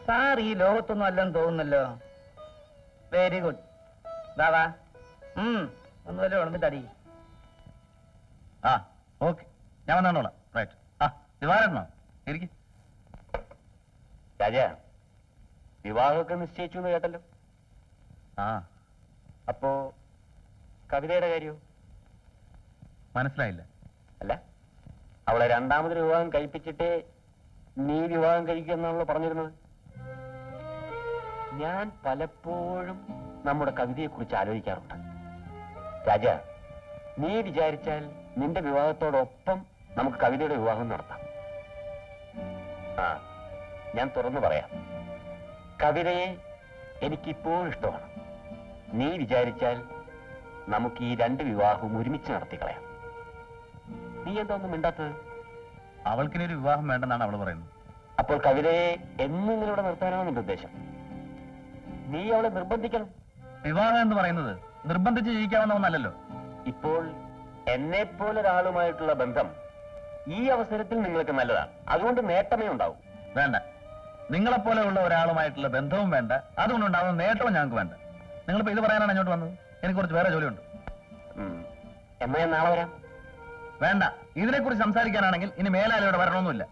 Sir ഈ ലോകത്തൊന്നും അല്ലെന്ന് തോന്നുന്നല്ലോ. Very good. വാ ഒന്നുമല്ലോ ഉണമ്പി തടി. ആ ഓക്കെ, ഞാൻ വന്നോളാം. റൈറ്റ്. ആ ദിവാരണോ ഇരിക്കും. രാജ, വിവാഹമൊക്കെ നിശ്ചയിച്ചു എന്ന് കേട്ടല്ലോ. ആ അപ്പോ കവിതയുടെ കാര്യമോ? മനസ്സിലായില്ല. അല്ല, അവളെ രണ്ടാമതൊരു വിവാഹം കഴിപ്പിച്ചിട്ടേ നീ വിവാഹം കഴിക്കുമെന്നാണല്ലോ പറഞ്ഞിരുന്നത്. ഞാൻ പലപ്പോഴും നമ്മുടെ കവിതയെക്കുറിച്ച് ആലോചിക്കാറുണ്ട്. രാജ, നീ വിചാരിച്ചാൽ നിന്റെ വിവാഹത്തോടൊപ്പം നമുക്ക് കവിതയുടെ വിവാഹം നടത്താം. ആ, ഞാൻ തുറന്നു പറയാം, കവിതയെ എനിക്കിപ്പോഴും ഇഷ്ടമാണ്. നീ വിചാരിച്ചാൽ നമുക്ക് ഈ രണ്ട് വിവാഹവും ഒരുമിച്ച് നടത്തിക്കളയാം. നീ എന്താ ഒന്നും മിണ്ടാത്തത്? അവൾക്കിനി ഒരു വിവാഹം വേണ്ടെന്നാണ് അവള് പറയുന്നത്. അപ്പോൾ കവിതയെ എന്നും ഇങ്ങനെ നിർത്താനാണ് നിന്റെ ഉദ്ദേശം? നീ അവളെ നിർബന്ധിക്കണം. വിവാഹം എന്ന് പറയുന്നത് നിർബന്ധിച്ച് ജീവിക്കാവുന്ന ഒന്നല്ലല്ലോ. ഇപ്പോൾ എന്നെ പോലൊരാളുമായിട്ടുള്ള ബന്ധം ഈ അവസരത്തിൽ നിങ്ങൾക്ക് നല്ലതാണ്. അതുകൊണ്ട് നേട്ടമേ ഉണ്ടാവും. വേണ്ട, നിങ്ങളെപ്പോലെയുള്ള ഒരാളുമായിട്ടുള്ള ബന്ധവും വേണ്ട, അതുകൊണ്ടുണ്ടാവുന്ന നേട്ടവും ഞങ്ങൾക്ക് വേണ്ട. നിങ്ങളിപ്പോ ഇത് പറയാനാണ് അങ്ങോട്ട് വന്നത്. എനിക്ക് കുറച്ച് വേറെ ജോലിയുണ്ട്. എന്നാ ഞാൻ നാളെ വരാം. വേണ്ട, ഇതിനെക്കുറിച്ച് സംസാരിക്കാനാണെങ്കിൽ ഇനി മേലാളിയോട് വരണമെന്നില്ല.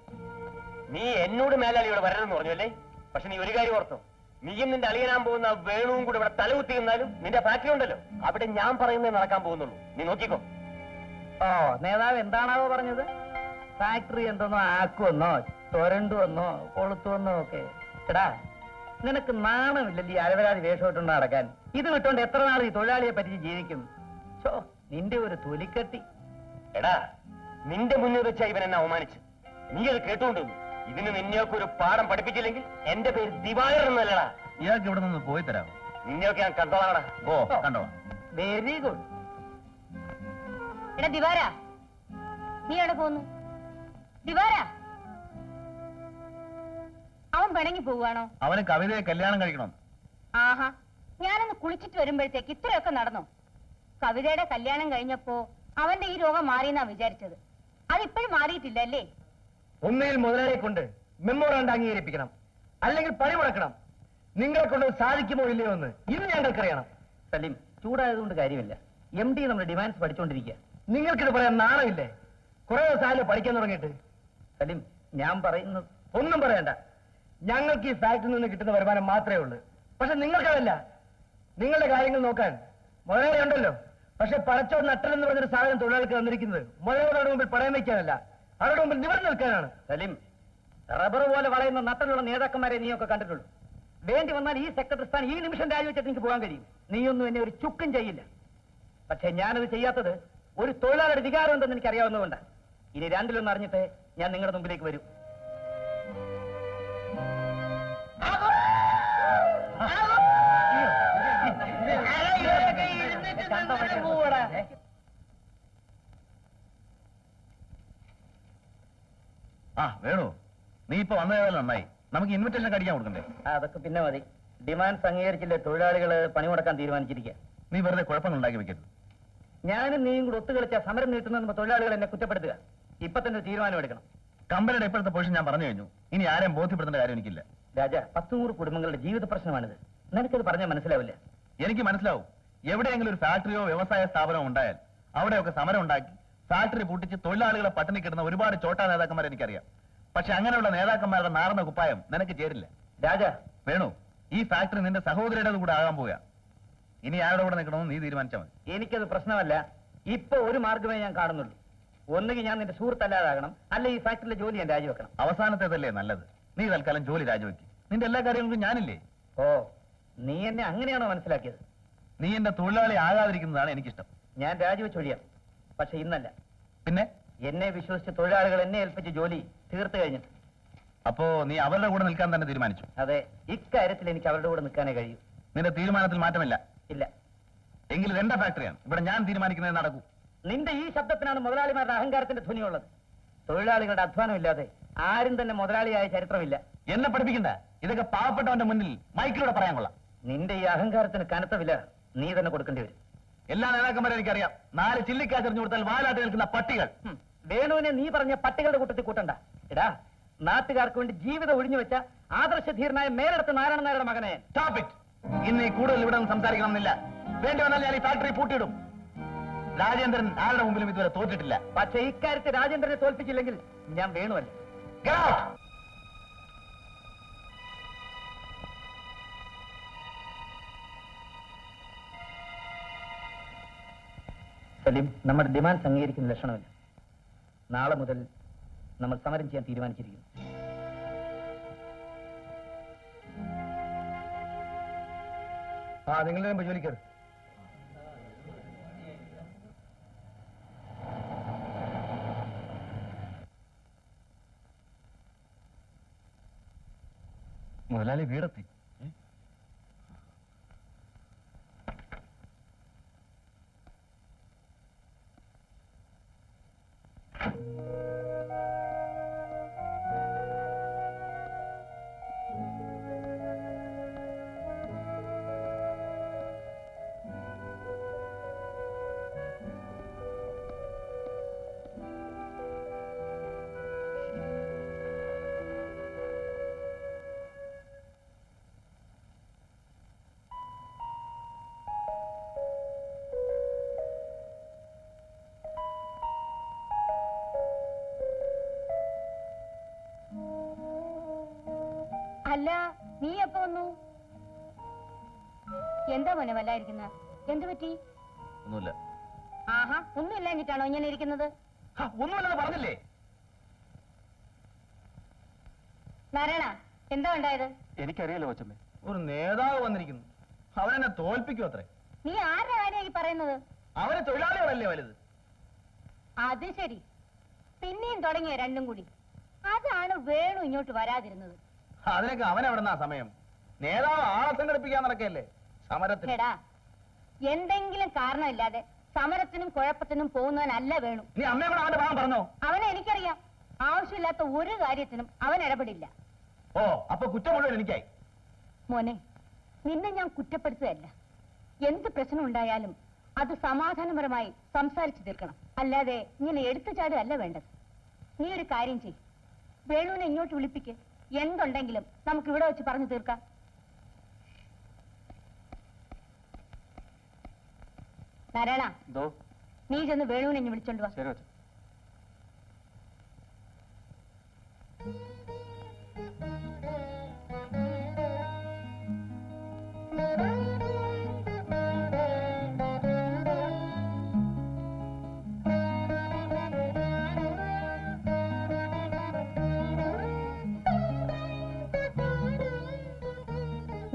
നീ എന്നോട് മേലാളിയോട് വരണമെന്ന് പറഞ്ഞല്ലേ? പക്ഷെ നീ ഒരു കാര്യം ഓർത്തോ, നീയും നിന്റെ അളിയനാൻ പോകുന്ന വേണുവും കൂടെ ഇവിടെ തലകുത്തി നിന്നാലും നിന്റെ ഫാക്ടറി ഉണ്ടല്ലോ, അവിടെ ഞാൻ പറയുന്നത് നടക്കാൻ പോകുന്നുള്ളൂ. നീ നോക്കിക്കോ. ഓ, നേതാവ് എന്താണാവോ പറഞ്ഞത്? ഫാക്ടറി എന്തെന്നോ ആക്കുമെന്നോ തൊരണ്ടുവെന്നോ കൊളുത്തുവെന്നോ ഒക്കെ. എടാ, നിനക്ക് നാണമില്ലല്ലോ ഈ അരവരാതി വേഷമിട്ടുണ്ടോ നടക്കാൻ? ഇത് വിട്ടോണ്ട് എത്ര നാൾ ഈ തൊഴിലാളിയെ പറ്റി ജീവിക്കും? നിന്റെ ഒരു തൊലിക്കെട്ടി. എടാ, നിന്റെ മുന്നിൽ വെച്ചാ ഇവൻ എന്നെ അവമാനിച്ചു. നീ അത് കേട്ടുകൊണ്ടിരുന്നു. ഇതിന് നിന്നെയൊക്കെ ഒരു പാഠം പഠിപ്പിച്ചില്ലെങ്കിൽ എന്റെ പേര് ദിവാകരൻ എന്നല്ലടാ. ഇയാൾക്ക് ഇവിടെ നിന്ന് പോയി തരാമോ? നിന്നെയൊക്കെ ഞാൻ കണ്ടോളാടാ. ഓ, കണ്ടോ. Very good. എടാ ദിവാര, നീ എവിടെ പോന്നു? ദിവാര, അവൻ പിണങ്ങി പോവുകയാണോ? അവന് കവിതയെ കല്യാണം കഴിക്കണം. ആഹാ, ഞാനൊന്ന് കുളിച്ചിട്ട് വരുമ്പോഴത്തേക്ക് ഇത്രയൊക്കെ നടന്നോ? കവിതയുടെ കല്യാണം കഴിഞ്ഞപ്പോ അവന്റെ ഈ രോഗം മാറിയെന്നാ വിചാരിച്ചത്. അതിപ്പോഴും മാറിയിട്ടില്ല അല്ലേ? ഒന്നുകിൽ മുതലാളിയെ കൊണ്ട് മെമ്മോറാണ്ട് അംഗീകരിപ്പിക്കണം, അല്ലെങ്കിൽ പണി മുടക്കണം. നിങ്ങളെ കൊണ്ട് സാധിക്കുമോ ഇല്ലയോ എന്ന് ഇന്ന് ഞങ്ങൾക്കറിയണം. സലീം, ചൂടായതുകൊണ്ട് കാര്യമില്ല. MD നമ്മുടെ ഡിമാൻഡ്സ് പഠിച്ചുകൊണ്ടിരിക്കുക. നിങ്ങൾക്കിത് പറയാൻ നാണമില്ലേ? കുറെ ദിവസമായാലും പഠിക്കാൻ തുടങ്ങിയിട്ട്. സലീം, ഞാൻ പറയുന്നത് ഒന്നും പറയണ്ട. ഞങ്ങൾക്ക് ഈ ഫാക്ടറിയിൽ നിന്ന് കിട്ടുന്ന വരുമാനം മാത്രമേ ഉള്ളൂ. പക്ഷെ നിങ്ങൾക്കതല്ല. നിങ്ങളുടെ കാര്യങ്ങൾ നോക്കാൻ മുതലാളി ഉണ്ടല്ലോ. പക്ഷെ പഴച്ചോ നട്ടലെന്ന് പറഞ്ഞൊരു സാധനം തൊഴിലാളിക്ക് തന്നിരിക്കുന്നത് മുതലാളിയുടെ മുമ്പിൽ പടയം വയ്ക്കാനല്ല, അവരുടെ മുമ്പിൽ നിവർന്നു നിൽക്കാനാണ്. സലീം, റബ്ബർ പോലെ വളയുന്ന നട്ടലുള്ള നേതാക്കന്മാരെ നീയൊക്കെ കണ്ടിട്ടുള്ളൂ. വേണ്ടി വന്നാൽ ഈ സെക്രട്ടറി സ്ഥാനം ഈ നിമിഷം രാജിവെച്ചിട്ട് എനിക്ക് പോകാൻ കഴിയും. നീയൊന്നും എന്നെ ഒരു ചുക്കും ചെയ്യില്ല. പക്ഷെ ഞാനത് ചെയ്യാത്തത് ഒരു തൊഴിലാളിയുടെ വികാരം എന്തെന്ന് എനിക്ക് അറിയാവുന്നതുകൊണ്ടാണ്. ഇനി രണ്ടിലൊന്നും അറിഞ്ഞിട്ട് ഞാൻ നിങ്ങളുടെ മുമ്പിലേക്ക് വരും. ആ വേണു, നീ ഇപ്പൊ വന്നതല്ല നന്നായി. നമുക്ക് ഇൻവിറ്റേഷൻ കടിക്കാൻ കൊടുക്കണ്ടേ? അതൊക്കെ പിന്നെ മതി. ഡിമാൻഡ്സ് അംഗീകരിച്ചില്ലേ തൊഴിലാളികള് പണി മുടക്കാൻ തീരുമാനിച്ചിരിക്കുക. നീ വെറുതെ കുഴപ്പങ്ങൾ ഉണ്ടാക്കി വെക്കരുത്. ഞാനും നീയും കൂടെ ഒത്തുകളിച്ച സമരം നീട്ടുന്ന തൊഴിലാളികൾ എന്നെ കുറ്റപ്പെടുത്തുക. ഇപ്പൊ തന്നെ ഒരു തീരുമാനം എടുക്കണം. കമ്പനിയുടെ ഇപ്പോഴത്തെ പൊസിഷൻ ഞാൻ പറഞ്ഞു കഴിഞ്ഞു. ഇനി ആരെയും ബോധ്യപ്പെടുത്തേണ്ട കാര്യം എനിക്കില്ല. രാജ, 100 കുടുംബങ്ങളുടെ ജീവിത പ്രശ്നമാണിത്. നിനക്കത് പറഞ്ഞാൽ മനസ്സിലാവില്ല. എനിക്ക് മനസ്സിലാവും. എവിടെയെങ്കിലും ഒരു ഫാക്ടറിയോ വ്യവസായ സ്ഥാപനമോ ഉണ്ടായാൽ അവിടെയൊക്കെ സമരം ഉണ്ടാക്കി ഫാക്ടറി പൂട്ടിച്ച് തൊഴിലാളികളെ പട്ടിണി കിട്ടുന്ന ഒരുപാട് ചോട്ടാ നേതാക്കന്മാരെ എനിക്കറിയാം. പക്ഷെ അങ്ങനെയുള്ള നേതാക്കന്മാരുടെ നാറുന്ന കുപ്പായം നിനക്ക് ചേരില്ല. രാജ, വേണു, ഈ ഫാക്ടറി നിന്റെ സഹോദരിയുടെ കൂടെ ആകാൻ പോവുക. ഇനി ആരുടെ കൂടെ നിൽക്കണമെന്ന് നീ തീരുമാനിച്ചാൽ മതി. എനിക്കത് പ്രശ്നമല്ല. ഇപ്പൊ ഒരു മാർഗമേ ഞാൻ കാണുന്നുള്ളൂ. ഒന്നുകിൽ ഞാൻ നിന്റെ സുഹൃത്തല്ലാതാകണം, അല്ലെ ഈ ഫാക്ടറിയിലെ ജോലി ഞാൻ രാജിവെക്കണം. അവസാനത്തേതല്ലേ നല്ലത്. നീ തൽക്കാലം ജോലി രാജിവെക്കും. നിന്റെ എല്ലാ കാര്യങ്ങൾക്കും ഞാനില്ലേ. ഓ, നീ എന്നെ അങ്ങനെയാണോ മനസ്സിലാക്കിയത്? നീ എന്റെ തൊഴിലാളി ആകാതിരിക്കുന്നതാണ് എനിക്കിഷ്ടം. ഞാൻ രാജിവെച്ചൊഴിയാം, പക്ഷെ ഇന്നല്ല. പിന്നെ എന്നെ വിശ്വസിച്ച് തൊഴിലാളികൾ എന്നെ ഏൽപ്പിച്ച ജോലി തീർത്തു കഴിഞ്ഞിട്ട്. അപ്പോ നീ അവരുടെ കൂടെ നിൽക്കാൻ തന്നെ തീരുമാനിച്ചു? അതെ, ഇക്കാര്യത്തിൽ എനിക്ക് അവരുടെ കൂടെ നിൽക്കാനേ കഴിയൂ. നിന്റെ തീരുമാനത്തിൽ മാറ്റമില്ല? ഇല്ല. എങ്കിലും എന്റെ ഫാക്ടറിയാണ്, ഇവിടെ ഞാൻ തീരുമാനിക്കുന്നത് നടക്കൂ. നിന്റെ ഈ ശബ്ദത്തിനാണ് മുതലാളിമാരുടെ അഹങ്കാരത്തിന്റെ ധ്വനിയുള്ളത്. തൊഴിലാളികളുടെ അധ്വാനമില്ലാതെ ആരും തന്നെ മുതലാളിയായ ചരിത്രമില്ല. എന്നെ പഠിപ്പിക്കണ്ട. ഇതൊക്കെ പാവപ്പെട്ടവന്റെ മുന്നിൽ മൈക്കിലൂടെ പറയാൻ കൊള്ളാം. നിന്റെ ഈ അഹങ്കാരത്തിന് കനത്ത വില നീ തന്നെ കൊടുക്കേണ്ടി വരും. എല്ലാ നേതാക്കന്മാരും എനിക്കറിയാം. 4 ചില്ലിക്കാച്ചെറിഞ്ഞു കൊടുത്താൽ വാലാട്ടി നിൽക്കുന്ന പട്ടികൾ. വേണുവിനെ നീ പറഞ്ഞ പട്ടികളുടെ കൂട്ടത്തിൽ കൂട്ടണ്ട. എടാ, നാട്ടുകാർക്ക് വേണ്ടി ജീവിതം ഒഴിഞ്ഞു വെച്ച ആദർശധീരനായ മേലെടുത്ത നാരായണ നായരുടെ മകനെ. Stop it. ഇന്ന് ഈ കൂടുതൽ ഇവിടെ നിന്ന് സംസാരിക്കണമെന്നില്ല. വേണ്ടി വന്നാൽ ഞാൻ ഈ ഫാക്ടറി പൂട്ടിയിടും. രാജേന്ദ്രൻ ആരുടെ മുമ്പിലും ഇതുവരെ തോറ്റിട്ടില്ല. പക്ഷേ ഇക്കാര്യത്തിൽ രാജേന്ദ്രനെ തോൽപ്പിച്ചില്ലെങ്കിൽ ഞാൻ വേണുവല്ല. Get out. സലീം, നമ്മുടെ ഡിമാൻഡ്സ് അംഗീകരിക്കുന്ന ലക്ഷണമില്ല. നാളെ മുതൽ നമ്മൾ സമരം ചെയ്യാൻ തീരുമാനിച്ചിരിക്കുന്നു. നിങ്ങളുടെ മുമ്പ് ജോലിക്കരുത്. മുതലാളി വീടെത്തി. അല്ല, നീ എപ്പോ വന്നു? എന്താ മോനെ വല്ലായിരിക്കുന്ന? എന്തു പറ്റി? ഒന്നുമില്ല. ആഹാ, ഒന്നുമില്ലാഞ്ഞിട്ടാണോ ഇങ്ങനെ ഇരിക്കുന്നത്? ഒന്നുമില്ലെന്ന് പറഞ്ഞില്ലേ? നാരായണ, എന്താ ഉണ്ടായത്? എനിക്കറിയാലോ കൊച്ചമ്മേ. ഒരു നേതാവ് വന്നിരിക്കുന്നു. അവനെന്നെ തോൽപ്പിക്കും അത്രേ. നീ ആരുടെ കാര്യമായി പറയുന്നത്? അവന് തൊഴിലാളികളല്ലേ വലുത്. അത് ശരി, പിന്നെയും തുടങ്ങിയ രണ്ടും കൂടി. അതാണ് വേണു ഇങ്ങോട്ട് വരാതിരുന്നത്. അതിനൊക്കെ അവൻ എവിടെന്നാ സമയം? നേതാവ് ആളെ സംഘടിപ്പിക്കാൻ നടക്കല്ലേ സമരത്തിന്. എടാ, എന്തെങ്കിലും കാരണമില്ലാതെ സമരത്തിനും കുഴപ്പത്തിനും പോകുന്നവനല്ല വേണു. നീ അമ്മയെ കൂടെ അവന്റെ ഭാഗം പറഞ്ഞോ? അവനെ എനിക്കറിയാം. ആവശ്യമില്ലാത്ത ഒരു കാര്യത്തിനും അവൻ ഇടപെടില്ല. ഓ, അപ്പൊ കുറ്റം മുഴുവൻ എനിക്കായി. മോനെ, നിന്നെ ഞാൻ കുറ്റപ്പെടുത്തുകയല്ല. എന്ത് പ്രശ്നം ഉണ്ടായാലും അത് സമാധാനപരമായി സംസാരിച്ചു തീർക്കണം. അല്ലാതെ ഇങ്ങനെ എടുത്തു ചാടുകയല്ല വേണ്ടത്. നീ ഒരു കാര്യം ചെയ്, വേണുവിനെ ഇങ്ങോട്ട് വിളിപ്പിക്ക്. എന്തുണ്ടെങ്കിലും നമുക്ക് ഇവിടെ വെച്ച് പറഞ്ഞു തീർക്കാം. നാരായണ, നീ ചെന്ന് വേണുവിനെ ഇനി വിളിച്ചോണ്ട് വാ.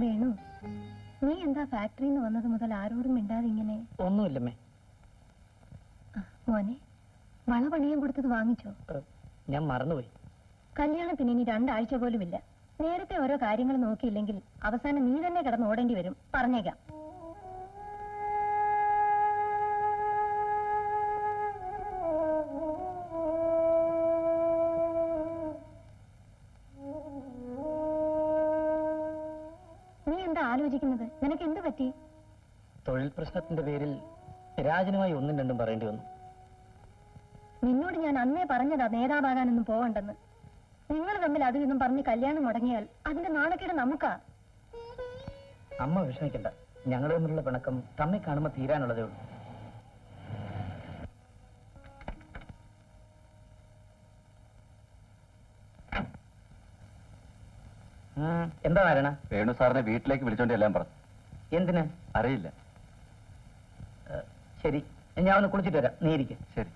വേണു, നീ എന്താ ഫാക്ടറിയിൽ നിന്ന് വന്നത് മുതൽ ആരോടും മിണ്ടാതെ ഇങ്ങനെ? ഒന്നുമില്ലമ്മേ. മോനെ, വള പണിയാൻ കൊടുത്തത് വാങ്ങിച്ചോ? ഞാൻ മറന്നുപോയി. കല്യാണത്തിന് ഇനി 2 ആഴ്ച പോലും ഇല്ല. നേരത്തെ ഓരോ കാര്യങ്ങൾ നോക്കിയില്ലെങ്കിൽ അവസാനം നീ തന്നെ കിടന്ന് ഓടേണ്ടി വരും. പറഞ്ഞേക്കാം. നീ എന്താ ആലോചിക്കുന്നത്? നിനക്ക് എന്ത് പറ്റി? തൊഴിൽ പ്രശ്നത്തിന്റെ പേരിൽ രാജനുമായി ഒന്നും രണ്ടും പറയേണ്ടി വന്നു. നിന്നോട് ഞാൻ അന്നേ പറഞ്ഞതാ നേതാവാകാനൊന്നും പോവണ്ടെന്ന്. നിങ്ങൾ തമ്മിൽ അതും ഇന്നും പറഞ്ഞ് കല്യാണം മുടങ്ങിയാൽ അതിന്റെ നാണക്കേട് നമുക്കാ. അമ്മ വിഷമിക്കണ്ട. ഞങ്ങൾ തമ്മിലുള്ള പിണക്കം തമ്മി കാണുമ്പോ തീരാനുള്ളതേ ഉള്ളൂ. എന്താ നാരായണ? വേണു സാറിനെ വീട്ടിലേക്ക് വിളിച്ചോണ്ട് എല്ലാം പറഞ്ഞു. എന്തിന്? അറിയില്ല. ശരി, ഞാൻ ഒന്ന് കുളിച്ചിട്ട് വരാം. നീ ഇരിക്കും. ശരി.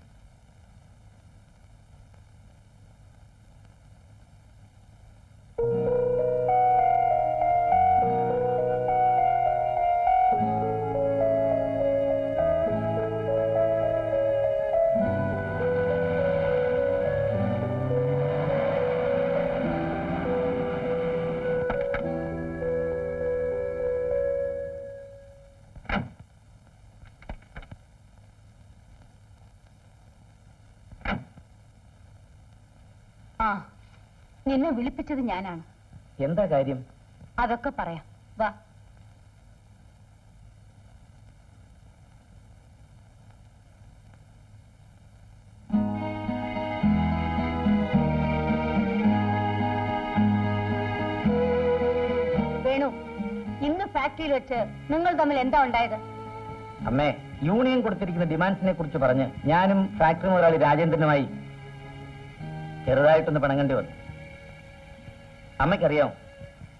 ആ, നിന്നെ വിളിപ്പിച്ചത് ഞാനാണ്. എന്താ കാര്യം? അതൊക്കെ പറയാം, വാ. ഫാക്ടറിയിൽ വെച്ച് നിങ്ങൾ തമ്മിൽ എന്താ ഉണ്ടായത്? അമ്മേ, യൂണിയൻ കൊടുത്തിരിക്കുന്ന ഡിമാൻഡ്സിനെ കുറിച്ച് പറഞ്ഞ് ഞാനും ഫാക്ടറി മുതലാളി രാജേന്ദ്രനുമായി ചെറുതായിട്ടൊന്ന് പിണങ്ങേണ്ടി വന്നു. അമ്മയ്ക്കറിയാം,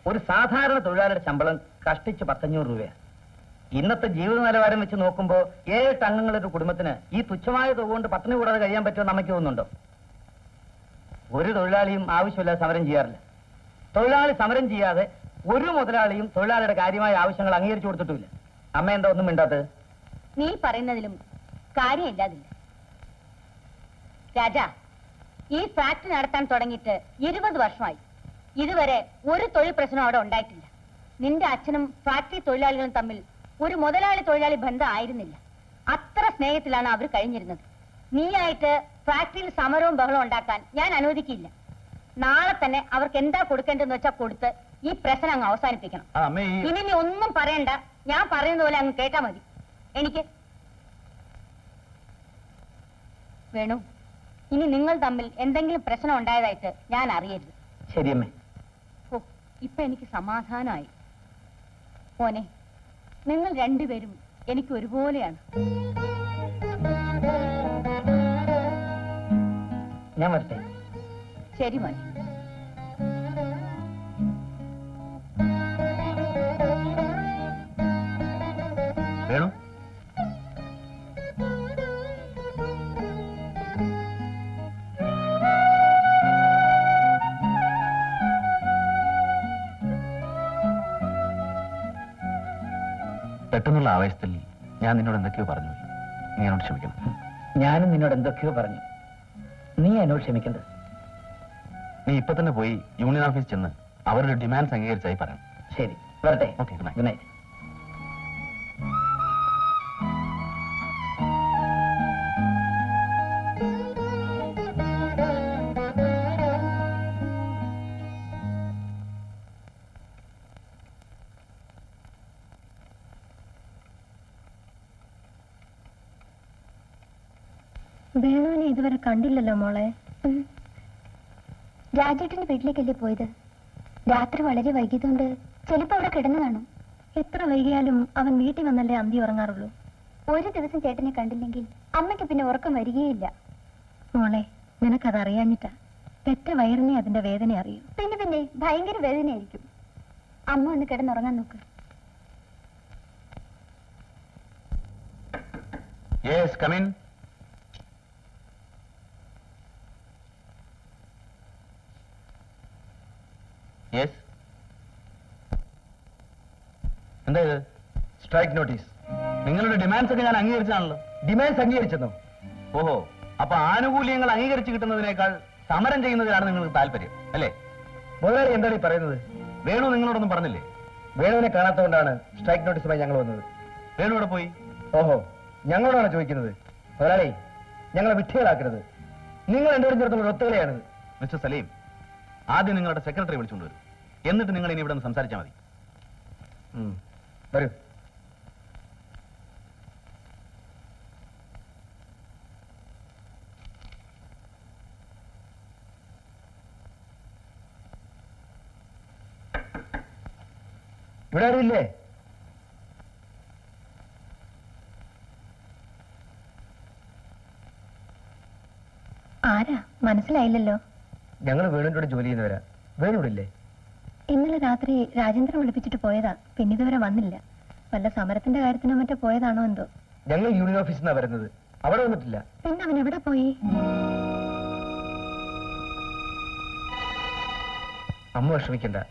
ഒരു സാധാരണ തൊഴിലാളിയുടെ ശമ്പളം കഷ്ടിച്ച് 1,500 രൂപയാണ്. ഇന്നത്തെ ജീവിത നിലവാരം വെച്ച് നോക്കുമ്പോൾ 7 അംഗങ്ങളുടെ കുടുംബത്തിന് ഈ തുച്ഛമായ തുക കൊണ്ട് പട്ടിണി കൂടാതെ കഴിയാൻ പറ്റുമെന്ന് അമ്മയ്ക്ക് തോന്നുന്നുണ്ടോ? ഒരു തൊഴിലാളിയും ആവശ്യമില്ലാതെ സമരം ചെയ്യാറില്ല. തൊഴിലാളി സമരം ചെയ്യാതെ ഒരു മുതലാളിയും തൊഴിലാളിയുടെ കാര്യമായ ആവശ്യങ്ങൾ അംഗീകരിച്ചു കൊടുത്തിട്ടുമില്ല. അമ്മ എന്താ ഒന്നും മിണ്ടാത്തത്? നീ പറയുന്നതിലും കാര്യമില്ലാതില്ല. രാജാ, ഈ ഫാക്ടറി നടത്താൻ തുടങ്ങിയിട്ട് 20 വർഷമായി. ഇതുവരെ ഒരു തൊഴിൽ പ്രശ്നം അവിടെ ഉണ്ടായിട്ടില്ല. നിന്റെ അച്ഛനും ഫാക്ടറി തൊഴിലാളികളും തമ്മിൽ ഒരു മുതലാളി തൊഴിലാളി ബന്ധം ആയിരുന്നില്ല. അത്ര സ്നേഹത്തിലാണ് അവർ കഴിഞ്ഞിരുന്നത്. നീയായിട്ട് ഫാക്ടറിയിൽ സമരവും ബഹളവും ഉണ്ടാക്കാൻ ഞാൻ അനുവദിക്കില്ല. നാളെ തന്നെ അവർക്ക് എന്താ കൊടുക്കേണ്ടതെന്ന് വെച്ചാൽ കൊടുത്ത് ഈ പ്രശ്നം അങ്ങ് അവസാനിപ്പിക്കണം. ഇനി നീ ഒന്നും പറയണ്ട, ഞാൻ പറയുന്ന പോലെ അങ്ങ് കേട്ടാ മതി. എനിക്ക് വേണു, ഇനി നിങ്ങൾ തമ്മിൽ എന്തെങ്കിലും പ്രശ്നം ഉണ്ടായതായിട്ട് ഞാൻ അറിയരുത്. ശരിയമ്മേ. ഓ, ഇപ്പൊ എനിക്ക് സമാധാനമായി. മോനെ, നിങ്ങൾ രണ്ടുപേരും എനിക്ക് ഒരുപോലെയാണ്. ഞാൻ വരട്ടെ. ശരി മോനെ. വേണു, പെട്ടെന്നുള്ള ആവേശത്തിൽ ഞാൻ നിന്നോട് എന്തൊക്കെയോ പറഞ്ഞു. നീ എന്നോട് ക്ഷമിക്കണം. ഞാനും നിന്നോട് എന്തൊക്കെയോ പറഞ്ഞു. നീ എന്നോട് ക്ഷമിക്കേണ്ടത്. നീ ഇപ്പൊ തന്നെ പോയി യൂണിയൻ ഓഫീസ് ചെന്ന് അവരുടെ ഡിമാൻഡ്സ് അംഗീകരിച്ചായി പറയണം. ശരി, വരട്ടെ. Okay, good night. Good night. വേണുവിനെ ഇതുവരെ കണ്ടില്ലല്ലോ മോളെ. രാജേട്ടന്റെ വീട്ടിലേക്കല്ലേ പോയത്? രാത്രി വളരെ വൈകിയതുകൊണ്ട് ചിലപ്പോ അവിടെ കിടന്നു കാണും. എത്ര വൈകിയാലും അവൻ വീട്ടിൽ വന്നല്ലേ അന്തി ഉറങ്ങാറുള്ളൂ. ഒരു ദിവസം ചേട്ടനെ കണ്ടില്ലെങ്കിൽ അമ്മയ്ക്ക് പിന്നെ ഉറക്കം വരികയില്ല. മോളെ, നിനക്കതറിയാഞ്ഞിട്ടാ. പെറ്റ വയറിനെ അതിന്റെ വേദന അറിയൂ. പിന്നെ ഭയങ്കര വേദനയായിരിക്കും. അമ്മ ഒന്ന് കിടന്നുറങ്ങാൻ നോക്ക്. Yes, come in. യെസ്, എന്താ ഇത്? Strike notice. നിങ്ങളുടെ ഡിമാൻഡ്സ് ഒക്കെ ഞാൻ അംഗീകരിച്ചാണല്ലോ. ഡിമാൻഡ്സ് അംഗീകരിച്ചെന്നോ? ഓഹോ, അപ്പൊ ആനുകൂല്യങ്ങൾ അംഗീകരിച്ച് കിട്ടുന്നതിനേക്കാൾ സമരം ചെയ്യുന്നതിനാണ് നിങ്ങൾക്ക് താല്പര്യം അല്ലേ? മുതലാളി എന്താണ് ഈ പറയുന്നത്? വേണു നിങ്ങളോടൊന്നും പറഞ്ഞില്ലേ? വേണുവിനെ കാണാത്തതുകൊണ്ടാണ് സ്ട്രൈക്ക് നോട്ടീസുമായി ഞങ്ങൾ വന്നത്. വേണു ഇവിടെ പോയി? ഓഹോ, ഞങ്ങളോടാണ് ചോദിക്കുന്നത്. മുതലാളി, ഞങ്ങളെ വിഡ്ഢികളാക്കരുത്. നിങ്ങൾ രണ്ടുപേരും ചേർത്തുള്ള ഒത്തുകളിയാണിത്. മിസ്റ്റർ സലീം, ആദ്യം നിങ്ങളുടെ സെക്രട്ടറി വിളിച്ചുകൊണ്ടുവരും. എന്നിട്ട് നിങ്ങൾ ഇനി ഇവിടെ നിന്ന് സംസാരിച്ചാൽ മതി. വരൂ. ഇവിടെ ആരുമില്ലേ? ആരാ മനസ്സിലായില്ലല്ലോ. ഞങ്ങൾ വേണുവിനോട് ജോലി ചെയ്യുന്നവരാ. വേണുവിടില്ലേ? ഇന്നലെ രാത്രി രാജേന്ദ്രൻ വിളിപ്പിച്ചിട്ട് പോയതാ. പിന്നെ ഇതുവരെ വന്നില്ല. വല്ല സമരത്തിന്റെ കാര്യത്തിനോ മറ്റോ പോയതാണോ എന്തോ. ഞങ്ങൾ യൂണിയൻ ഓഫീസിൽ നിന്നാണ് വരുന്നത്. അവിടെ വന്നിട്ടില്ല. പിന്നെ അവൻ എവിടെ പോയി? അമ്മ വിഷമിക്കണ്ട.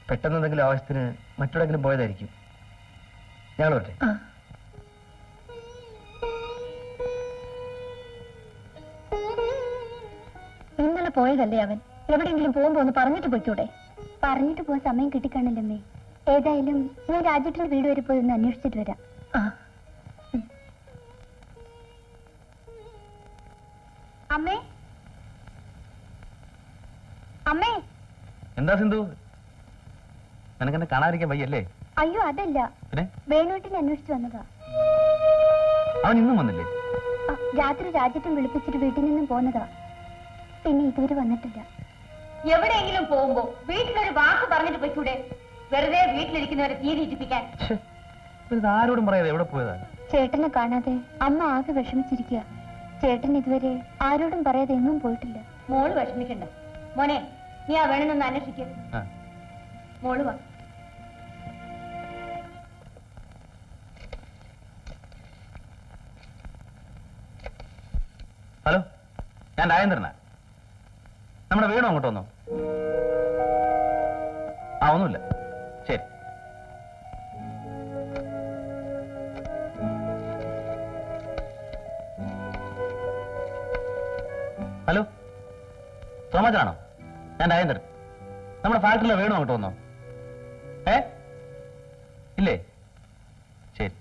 പെട്ടെന്ന് എന്തെങ്കിലും ആവശ്യത്തിന് മറ്റെവിടെങ്കിലും പോയതായിരിക്കും. ഞങ്ങൾ വരട്ടെ. ആ, ഇന്നലെ പോയതല്ലേ അവൻ. എവിടെയെങ്കിലും പോകുമ്പോ ഒന്ന് പറഞ്ഞിട്ട് പോയിക്കൂടെ? പറഞ്ഞിട്ട് പോകാൻ സമയം കിട്ടിക്കാണില്ലമ്മേ. ഏതായാലും ഞാൻ രാജേട്ടന്റെ വീട് വരെ പോയി ഒന്ന് അന്വേഷിച്ചിട്ട് വരാം. ആ, അമ്മേ, അമ്മേ. എന്താ സിന്ധു, നിനക്കെന്നെ കാണാതിരിക്കാൻ വയ്യല്ലേ? അയ്യോ അതല്ല, പിന്നെ വേണുവേട്ടിനെ അന്വേഷിച്ചു വന്നതാ. അവൻ ഇന്നും വന്നില്ലേ? രാത്രി രാജേട്ടൻ വിളിപ്പിച്ചിട്ട് വീട്ടിൽ നിന്നും പോന്നതാ. പിന്നെ ഇതുവരെ വന്നിട്ടില്ല. എവിടെയെങ്കിലും പോകുമ്പോ വീട്ടിലൊരു വാക്ക് പറഞ്ഞിട്ട് പോയിക്കൂടെ? വെറുതെ വീട്ടിലിരിക്കുന്നവരെ തീ തീറ്റിപ്പിക്കാൻ. ഇത് ആരോടും പറയാതെ എവിടെ പോയതാ? ചേട്ടനെ കാണാതെ അമ്മ ആകെ വിഷമിച്ചിരിക്കുക. ചേട്ടൻ ഇതുവരെ ആരോടും പറയാതെ എങ്ങും പോയിട്ടില്ല. മോള് വിഷമിക്കണ്ട. മോനെ, നീ ആ വേണമെന്നൊന്ന് അന്വേഷിക്ക. ആ. മോള് വാ. ഹലോ, ഞാൻ രാജേന്ദ്രനാ. നമ്മുടെ വീണോ അങ്ങോട്ട് വന്നോ? ആ, ഒന്നുമില്ല. ശരി. ഹലോ, തോമച്ചാണോ? ഞാൻ രാജേന്ദ്രൻ. നമ്മുടെ ഫാക്ടറിയിലെ വീണോ അങ്ങോട്ട് വന്നോ? ഇല്ലേ? ശരി.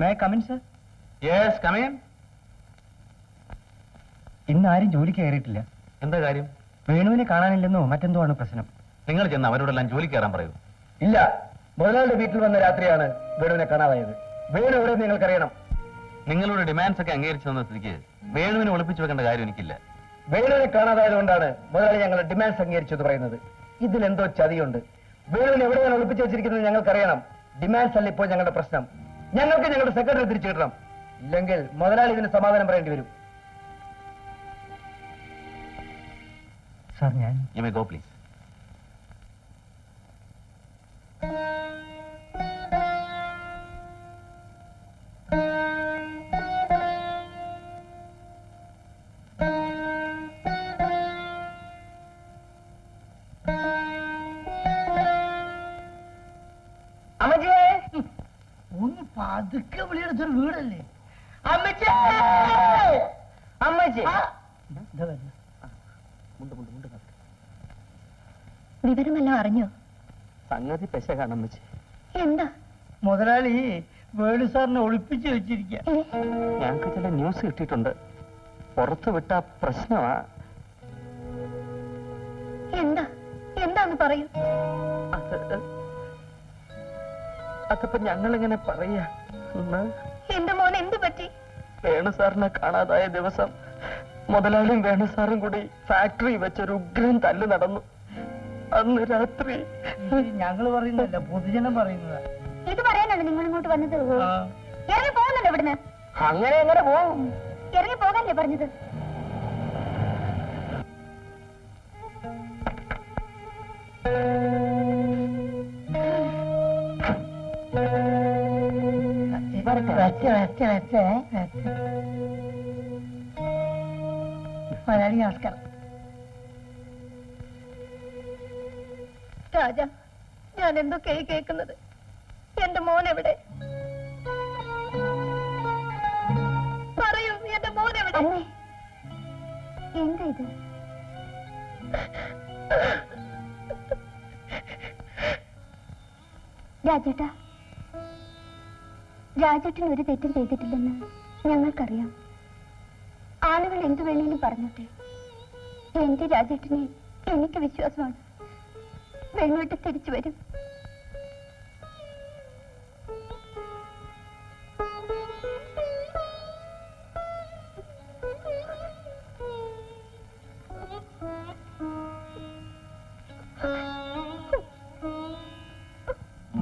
May come in sir? Yes, come in. ഇന്ന് ആരും ജോലിക്ക് കയറിയിട്ടില്ല. എന്താ കാര്യം? വേണുവിനെ കാണാനില്ലെന്നോ മറ്റെന്തോ ആണ് പ്രശ്നം. നിങ്ങൾ ചെന്ന് അവരോടെല്ലാം ജോലിക്ക് കയറാൻ പറയൂ. ഇല്ല, മുതലാളിയുടെ വീട്ടിൽ വന്ന രാത്രിയാണ് വേണുവിനെ കാണാതായത്. വേണു എവിടെ നിങ്ങൾക്കറിയണം. നിങ്ങളുടെ ഡിമാൻഡ്സ് ഒക്കെ അംഗീകരിച്ചു തന്ന സ്ഥിതിക്ക് വേണുവിനെ ഒളിപ്പിച്ചു വെക്കേണ്ട കാര്യം എനിക്കില്ല. വേണുവിനെ കാണാതായതുകൊണ്ടാണ് മുതലാളി ഞങ്ങളുടെ ഡിമാൻഡ്സ് അംഗീകരിച്ചു എന്ന് പറയുന്നത്. ഇതിലെന്തോ ചതിയുണ്ട്. വേണുവിനെ എവിടെയാണ് ഒളിപ്പിച്ചു വെച്ചിരിക്കുന്നത് ഞങ്ങൾക്കറിയണം. ഡിമാൻഡ്സ് അല്ല ഇപ്പോൾ ഞങ്ങളുടെ പ്രശ്നം. ഞങ്ങൾക്ക് ഞങ്ങളുടെ സെക്രട്ടറി തിരിച്ചു കിട്ടണം. ഇല്ലെങ്കിൽ മുതലാളി ഇതിന് സമാധാനം പറയേണ്ടി വരും. സാർ, ഞാൻ യു മേ ഗോ പ്ലീസ്. അമ്മച്ചിയെ, ഒന്ന് പതുക്കെ വിളിയെടുത്തൊരു വീടല്ലേ. അമ്മച്ചി, അമ്മച്ചി. വിവരമെല്ലാം അറിഞ്ഞോ? സംഗതി പെശകാണ് അമ്മച്ചി. എന്താ? മുതലാളി വേണു സാറിനെ ഒളിപ്പിച്ചു വെച്ചിരിക്കുക. ഞങ്ങൾക്ക് ചില ന്യൂസ് കിട്ടിയിട്ടുണ്ട്. പുറത്തു വിട്ട പ്രശ്നമാ. എന്താ? എന്താന്ന് പറയൂ. അതിപ്പോ ഞങ്ങളിങ്ങനെ പറയാ. എന്റെ മോൻ എന്ത് പറ്റി? വേണു സാറിനെ കാണാതായ ദിവസം മുതലാളിയും വേണു സാറും കൂടി ഫാക്ടറി വെച്ചൊരു ഉഗ്രൻ തല്ല് നടന്നു. അന്ന് രാത്രി ഞങ്ങൾ പറയുന്നതല്ല, പൊതുജനം പറയുന്നതാ. ഇത് പറയാനാണ് നിങ്ങൾ ഇങ്ങോട്ട് വന്നത്? ഇറങ്ങി പോകുന്നല്ലോ ഇവിടുന്ന്. അങ്ങനെ എങ്ങനെ പോവും? ഇറങ്ങി പോകാനല്ലേ പറഞ്ഞത്? നമസ്കാരം. രാജ, ഞാൻ എന്തൊക്കെയായി കേൾക്കുന്നത്? എന്റെ മോൻ എവിടെ? പറയൂ, എന്റെ മോൻ എവിടെ? എന്താ ഇത്? രാജേട്ടാ, രാജേട്ടൻ ഒരു തെറ്റും ചെയ്തിട്ടില്ലെന്ന് ഞങ്ങൾക്കറിയാം. ആളുകൾ എന്തു വേണേലും പറഞ്ഞോട്ടെ. എന്റെ രാജേട്ടനെ എനിക്ക് വിശ്വാസമാണ്. വേണുവിട്ട് തിരിച്ചു വരും.